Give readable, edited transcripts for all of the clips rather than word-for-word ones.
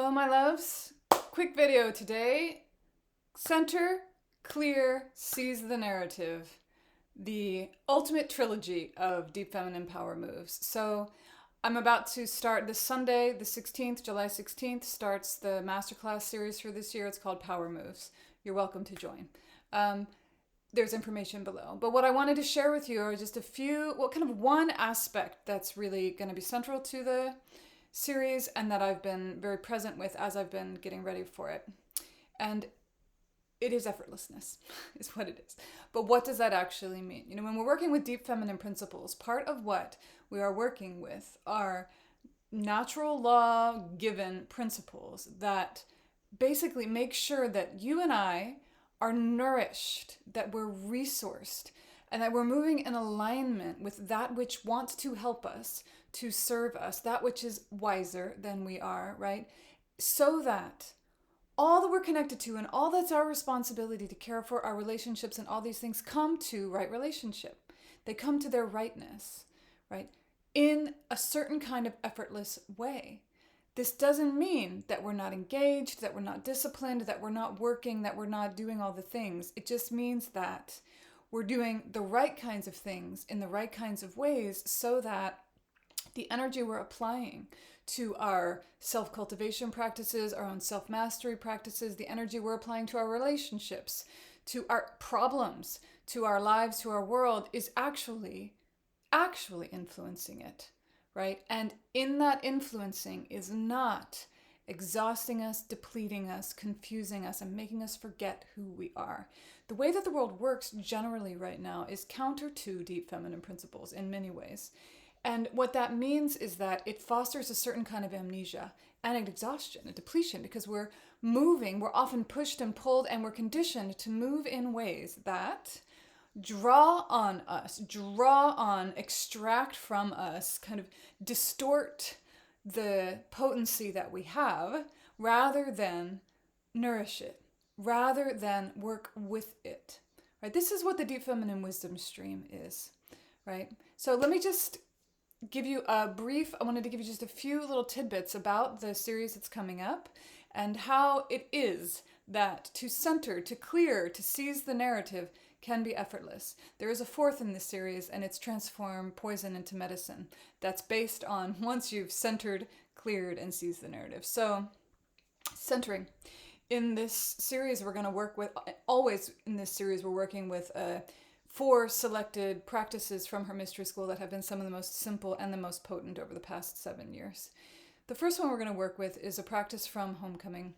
Hello, my loves. Quick video today. Center, clear, seize the narrative. The ultimate trilogy of deep feminine power moves. So I'm about to start this Sunday, the 16th, July 16th, starts the masterclass series for this year. It's called Power Moves. You're welcome to join. There's information below. But what I wanted to share with you are just a few, one aspect that's really going to be central to the series and that I've been very present with as I've been getting ready for it. And it is effortlessness, is what it is. But what does that actually mean? You know, when we're working with deep feminine principles, part of what we are working with are natural law given principles that basically make sure that you and I are nourished, that we're resourced, and that we're moving in alignment with that which wants to help us, to serve us, that which is wiser than we are, right? So that all that we're connected to and all that's our responsibility to care for, our relationships and all these things, come to right relationship. They come to their rightness, right? In a certain kind of effortless way. This doesn't mean that we're not engaged, that we're not disciplined, that we're not working, that we're not doing all the things. It just means that we're doing the right kinds of things in the right kinds of ways so that the energy we're applying to our self-cultivation practices, our own self-mastery practices, the energy we're applying to our relationships, to our problems, to our lives, to our world is actually influencing it, right? And in that influencing is not exhausting us, depleting us, confusing us, and making us forget who we are. The way that the world works generally right now is counter to deep feminine principles in many ways. And what that means is that it fosters a certain kind of amnesia and an exhaustion, a depletion, because we're moving, we're often pushed and pulled, and we're conditioned to move in ways that draw on us, extract from us, kind of distort the potency that we have rather than nourish it, rather than work with it, right? This is what the deep feminine wisdom stream is, right? So let me just give you a brief, I wanted to give you just a few little tidbits about the series that's coming up and how it is that to center, to clear, to seize the narrative can be effortless. There is a fourth in this series, and it's transform poison into medicine. That's based on once you've centered, cleared, and seized the narrative. So, centering. In this series, we're going to work with, always in this series, we're working with 4 selected practices from her mystery school that have been some of the most simple and the most potent over the past 7 years. The first one we're going to work with is a practice from Homecoming,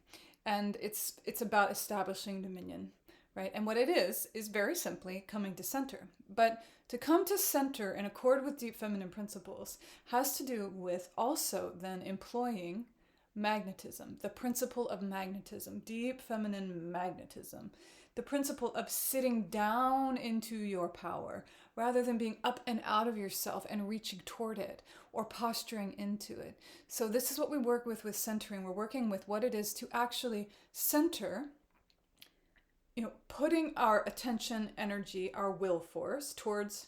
and it's about establishing dominion, right? And what it is very simply coming to center. But to come to center in accord with deep feminine principles has to do with also then employing magnetism, the principle of magnetism, deep feminine magnetism, the principle of sitting down into your power rather than being up and out of yourself and reaching toward it or posturing into it. So this is what we work with centering. We're working with what it is to actually center, putting our attention, energy, our will force towards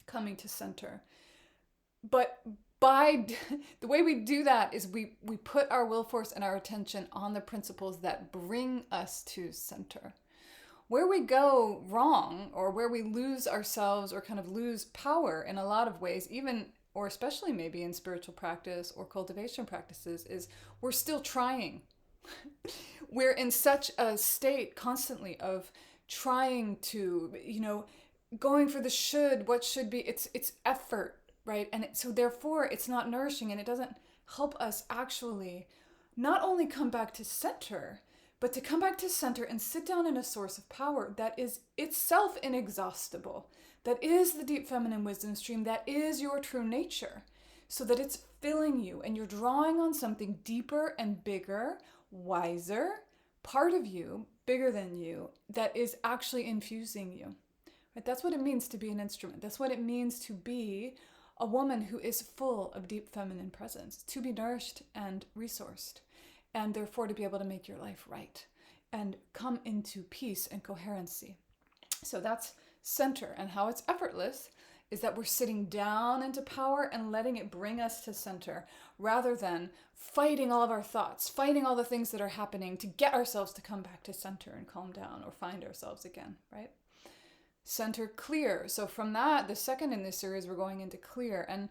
coming to center. But by the way we do that is we put our will force and our attention on the principles that bring us to center. Where we go wrong or where we lose ourselves or kind of lose power in a lot of ways, even or especially maybe in spiritual practice or cultivation practices, is we're still trying. We're in such a state constantly of trying to, going for the should, what should be, it's effort, right? And so therefore it's not nourishing, and it doesn't help us actually not only come back to center, but to come back to center and sit down in a source of power that is itself inexhaustible, that is the deep feminine wisdom stream, that is your true nature, so that it's filling you and you're drawing on something deeper and bigger, wiser, part of you, bigger than you, that is actually infusing you. Right? That's what it means to be an instrument. That's what it means to be a woman who is full of deep feminine presence, to be nourished and resourced, and therefore to be able to make your life right and come into peace and coherency. So that's center, and how it's effortless is that we're sitting down into power and letting it bring us to center, rather than fighting all of our thoughts, fighting all the things that are happening to get ourselves to come back to center and calm down or find ourselves again, right? Center, clear. So from that, the second in this series, we're going into clear. And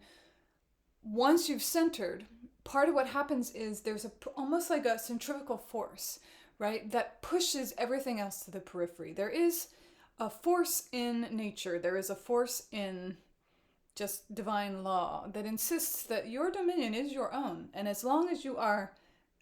once you've centered, part of what happens is there's almost like a centrifugal force, right, that pushes everything else to the periphery. There is a force in nature. There is a force in just divine law that insists that your dominion is your own. And as long as you are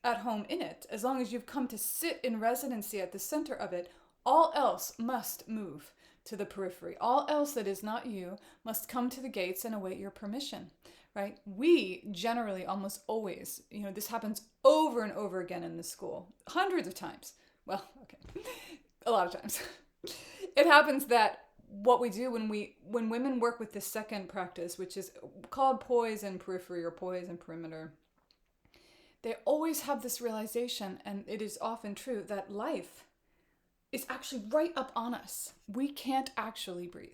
at home in it, as long as you've come to sit in residency at the center of it, all else must move to the periphery. All else that is not you must come to the gates and await your permission, right? We generally, almost always, this happens over and over again in the school, hundreds of times. Well, okay, a lot of times. It happens that what we do when women work with this second practice, which is called poise and periphery or poise and perimeter, they always have this realization, and it is often true, that life is actually right up on us. We can't actually breathe.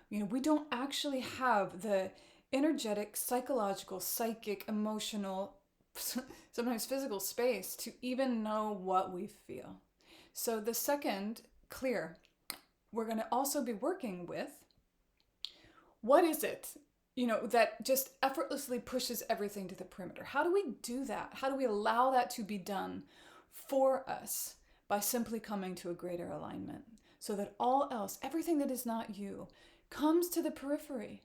We don't actually have the energetic, psychological, psychic, emotional, sometimes physical space to even know what we feel. So the second, clear, we're going to also be working with, what is it, that just effortlessly pushes everything to the perimeter? How do we do that? How do we allow that to be done for us by simply coming to a greater alignment, so that all else, everything that is not you, comes to the periphery,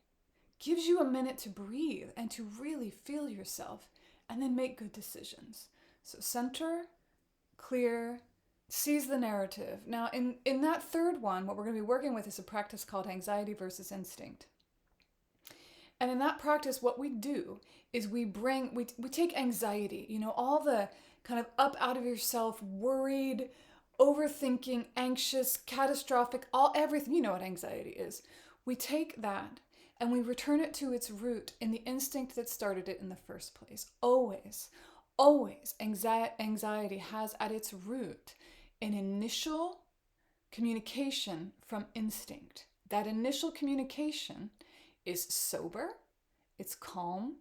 gives you a minute to breathe and to really feel yourself, and then make good decisions. So center, clear, seize the narrative. Now, in that third one, what we're going to be working with is a practice called anxiety versus instinct. And in that practice, what we do is we take anxiety, all the kind of up out of yourself, worried, overthinking, anxious, catastrophic, everything, what anxiety is. We take that and we return it to its root in the instinct that started it in the first place. Always, always, anxiety has at its root an initial communication from instinct. That initial communication is sober, it's calm,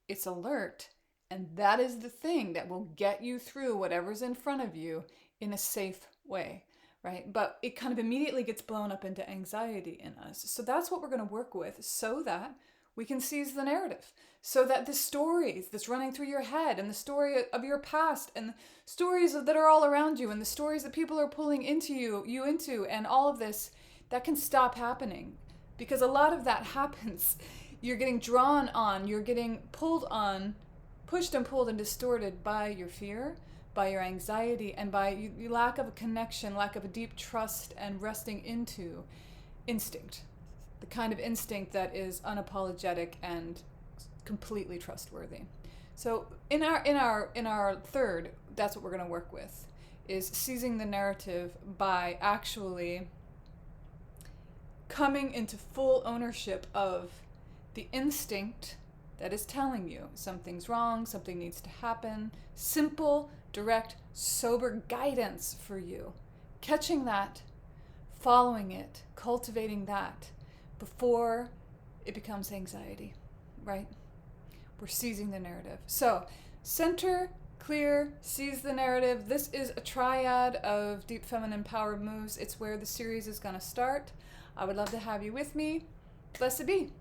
it's alert, and that is the thing that will get you through whatever's in front of you in a safe way, right? But it kind of immediately gets blown up into anxiety in us. So that's what we're going to work with, so that we can seize the narrative, so that the stories that's running through your head, and the story of your past, and the stories that are all around you, and the stories that people are pulling you into, and all of this, that can stop happening. Because a lot of that happens. You're getting drawn on, you're getting pulled on, pushed and pulled and distorted by your fear, by your anxiety, and by your lack of a connection, lack of a deep trust and resting into instinct. The kind of instinct that is unapologetic and completely trustworthy. So in our third, that's what we're going to work with, is seizing the narrative by actually coming into full ownership of the instinct that is telling you something's wrong, something needs to happen. Simple, direct, sober guidance for you. Catching that, following it, cultivating that before it becomes anxiety, right? We're seizing the narrative. So, center, clear, seize the narrative. This is a triad of deep feminine power moves. It's where the series is going to start. I would love to have you with me. Blessed be.